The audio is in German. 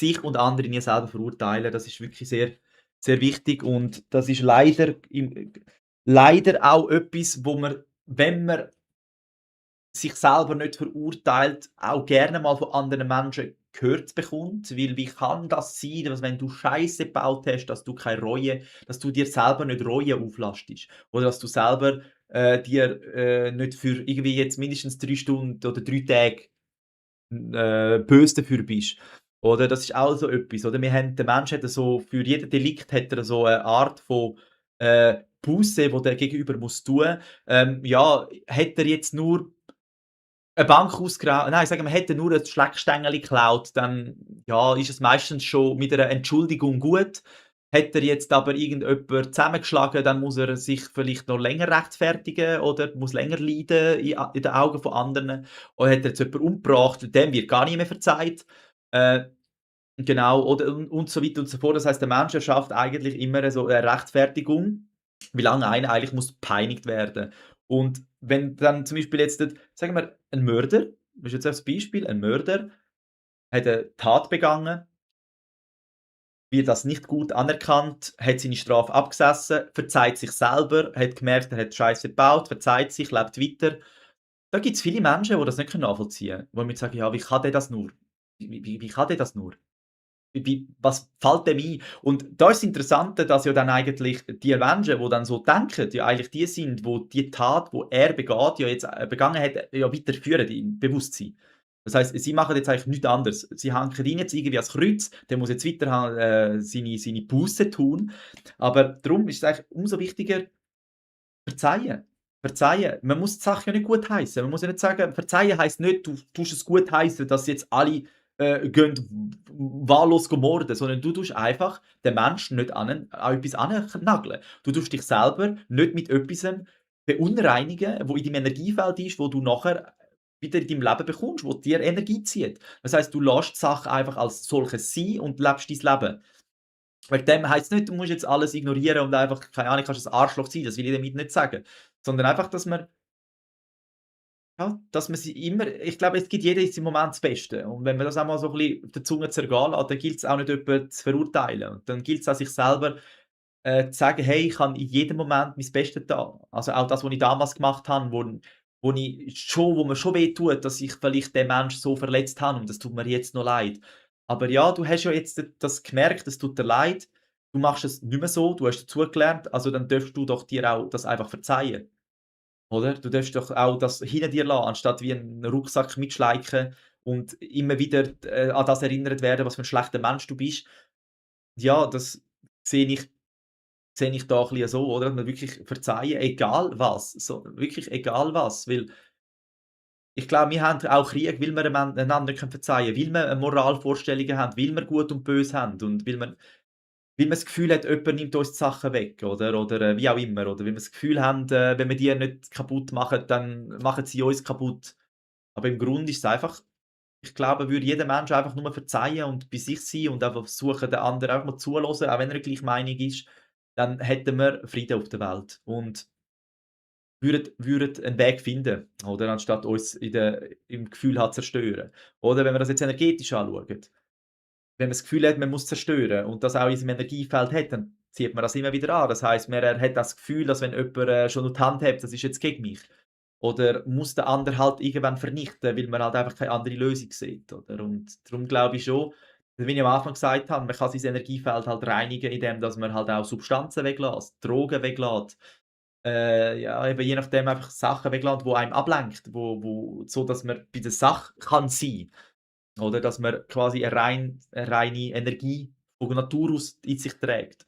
sich und andere nie selber verurteilen. Das ist wirklich sehr, sehr wichtig und das ist leider auch etwas, wo man, wenn man sich selber nicht verurteilt, auch gerne mal von anderen Menschen gehört bekommt, weil wie kann das sein, dass wenn du Scheiße gebaut hast, dass du dir selber nicht Reue auflastest oder dass du selber, dir, nicht für irgendwie jetzt mindestens 3 Stunden oder 3 Tage, böse dafür bist. Oder das ist auch so etwas, oder? Der Mensch hat so für jeden Delikt hat er so eine Art von, Buße, wo der Gegenüber muss tun. Ja, hat er jetzt nur 'ne Bank nein, sagen wir, hätte nur 'n Schleckstängeli geklaut, dann, ja, ist es meistens schon mit einer Entschuldigung gut. Hat er jetzt aber irgendjemand zusammengeschlagen, dann muss er sich vielleicht noch länger rechtfertigen oder muss länger leiden in den Augen von anderen. Oder hat er jetzt jemanden umgebracht, dem wird gar nicht mehr verzeiht. Äh, genau, oder und so weiter und so fort. Das heisst, der Mensch erschafft eigentlich immer so 'ne Rechtfertigung, wie lange einer eigentlich muss gepeinigt werden. Und wenn dann zum Beispiel jetzt sagen wir, ein Mörder, das ist jetzt als Beispiel, ein Mörder hat eine Tat begangen, wird das nicht gut anerkannt, hat seine Strafe abgesessen, verzeiht sich selber, hat gemerkt, er hat Scheiße gebaut, verzeiht sich, lebt weiter. Da gibt's viele Menschen, die das nicht nachvollziehen können, die mir sagen: „Ja, wie kann der das nur? Wie kann der das nur?“ was fällt dem ein? Und da ist das Interessante, dass ja dann eigentlich die Menschen, die dann so denken, ja eigentlich die sind, wo die Tat, wo er begeht, ja jetzt begangen hat, ja weiterführen im Bewusstsein. Das heisst, sie machen jetzt eigentlich nichts anderes. Sie hanken ihn jetzt irgendwie ans Kreuz, der muss jetzt weiter seine Buße tun. Aber darum ist es eigentlich umso wichtiger, verzeihen. Verzeihen. Man muss die Sache ja nicht gutheissen. Man muss ja nicht sagen, verzeihen heisst nicht, du tust es gutheissen, dass jetzt alle, gehen wahllos morden, sondern du tust einfach den Menschen nicht an etwas annageln. Du tust dich selber nicht mit etwasem beunreinigen, wo in deinem Energiefeld ist, wo du nachher wieder in deinem Leben bekommst, wo dir Energie zieht. Das heisst, du lässt die Sache einfach als solches sein und lebst dein Leben. Wegen dem heisst nicht, du musst jetzt alles ignorieren und einfach, keine Ahnung, kannst ein Arschloch sein, das will ich damit nicht sagen. Sondern einfach, dass man sie immer ich glaube, es gibt jeder in seinem Moment das Beste. Und wenn man das auch mal so 'n bisschen auf der Zunge zergehen lässt, dann gilt's auch nicht jemanden zu verurteilen. Und dann gilt's auch sich selber, zu sagen: „Hey, ich kann in jedem Moment mein Bestes da.“ Also, auch das, was ich damals gemacht habe, wo mir schon wehtut, dass ich vielleicht den Menschen so verletzt habe und das tut mir jetzt noch leid. Aber ja, du hast ja jetzt das gemerkt, es tut dir leid, du machst es nicht mehr so, du hast dazugelernt, also dann darfst du doch dir auch das einfach verzeihen, oder? Du darfst doch auch das hinter dir lassen, anstatt wie 'n Rucksack mitschleichen und immer wieder, an das erinnert werden, was für 'n schlechter Mensch du bist. Ja, das sehe ich sehe ich da ein bisschen so, oder? Dass man wirklich verzeihen, egal was, so wirklich egal was, weil ich glaube, wir haben auch Krieg, weil wir einander nicht verzeihen können, weil wir Moralvorstellungen haben, weil wir Gut und Böse haben und weil man das Gefühl hat, jemand nimmt uns die Sachen weg, oder, wie auch immer, oder weil wir das Gefühl haben, wenn wir die nicht kaputt machen, dann machen sie uns kaputt. Aber im Grunde ist es einfach ich glaube, würde jeder Mensch einfach nur verzeihen und bei sich sein und einfach versuchen, den anderen einfach mal zuhören, auch wenn er gleicher Meinung ist, dann hätten wir Frieden auf der Welt und würden einen Weg finden, oder? Anstatt uns im Gefühl halt zerstören. Oder wenn wir das jetzt energetisch anschauen, wenn man das Gefühl hat, man muss zerstören und das auch in seinem Energiefeld hat, dann zieht man das immer wieder an. Das heisst, man hat das Gefühl, dass wenn jemand, schon nur die Hand hebt, das ist jetzt gegen mich. Oder muss den anderen halt irgendwann vernichten, weil man halt einfach keine andere Lösung sieht, oder? Und darum glaube ich schon, wie ich am Anfang gesagt habe, man kann sein Energiefeld halt reinigen, indem dass man halt auch Substanzen weglässt, Drogen weglässt, ja, eben je nachdem einfach Sachen weglässt, die einem ablenkt, wo so dass man bei der Sache kann sein, oder? Dass man quasi eine reine Energie von Natur aus in sich trägt.